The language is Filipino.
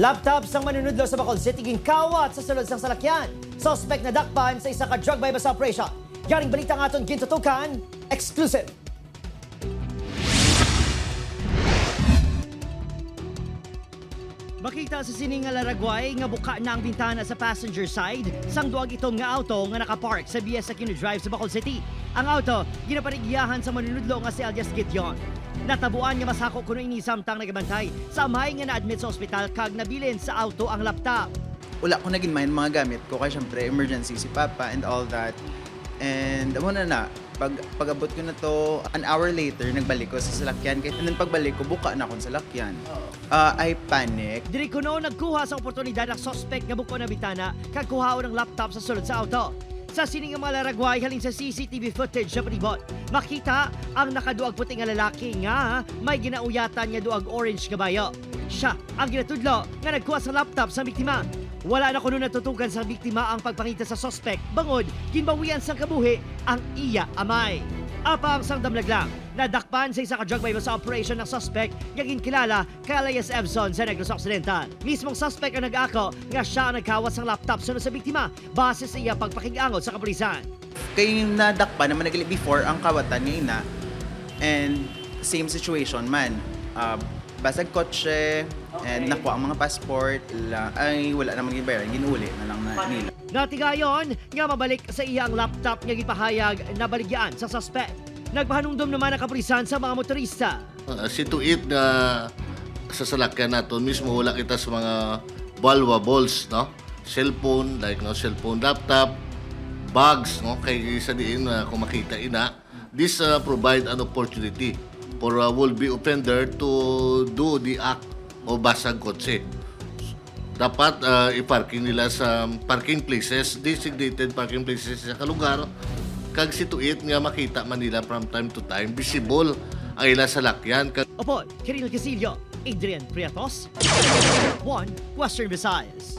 Laptop sang manunudlo sa Bacolod City ginkawat sa sulod sang salakyan. Suspect na dakpan sa isa ka drug bypass operation. Yaring balita nga aton gintutukan, exclusive. Makita sa sining nga Laragway nga buka na ang bintana sa passenger side sang duag itom nga auto nga nakapark sa BS Aquino Drive sa Bacolod City. Ang auto ginaparigyahan sa manunudlo nga si Alias Gideon. Natabuan nga masako kuno ini samtang nagabantay sa amay nga na-admit sa ospital kag nabilin sa auto ang laptop. Wala ko naging mind mga gamit ko kaya syempre emergency si Papa and all that. And amo na pag-abot ko na to, an hour later nagbalik ko sa salakyan. And then pagbalik ko buka na akong salakyan. I panic. Diri kuno nagkuha sa oportunidad ang suspect nga buko na bitana kag kuhaon ng laptop sa sulod sa auto. Sa sining nga mga Laragway halin sa CCTV footage sa palibot, makita ang nakaduag puti nga lalaki nga may ginauyatan nga duag orange kabayo. Siya ang ginatudlo nga nagkuha sa laptop sa biktima. Wala na kuno natutukan sa biktima ang pagpangita sa suspect bangod ginbawian sang kabuhi ang iya amay. Apang sang damlag lang, nadakpan sa isa ka drug bypass operation ng suspect nga ginkilala kay Elias Evson sa Negros Occidental. Mismong suspect ang nag-ako nga siya ang nagkawas ng laptop sunod sa biktima base sa iya pagpakig-angot sa kapulisan. Kay nadakpan naman nagali before ang kawatan niya ina. And same situation man. Basag kotse and nakuha ang mga passport. Ay wala namang gibayaran, ginuli na lang na nila. Natigayon nga mabalik sa iya ang laptop nga gipahayag na baligyan sa suspect. Nagpahanumdum naman ang kapulisan sa mga motorista. Situit na sa salakyan natin mismo wala kita sa mga valuables, no? Cellphone, like no cellphone, laptop, bags, no? Kay isa diin kung makita ina. This provide an opportunity for will-be offender to do the act o basag kotse. Dapat i-parking nila sa parking places, designated parking places sa kalugar, kag situit nga makita man nila from time to time, visible ang ila salakyan. Opo, Kirino Casillo, Adrian Prietos, One Western Visayas.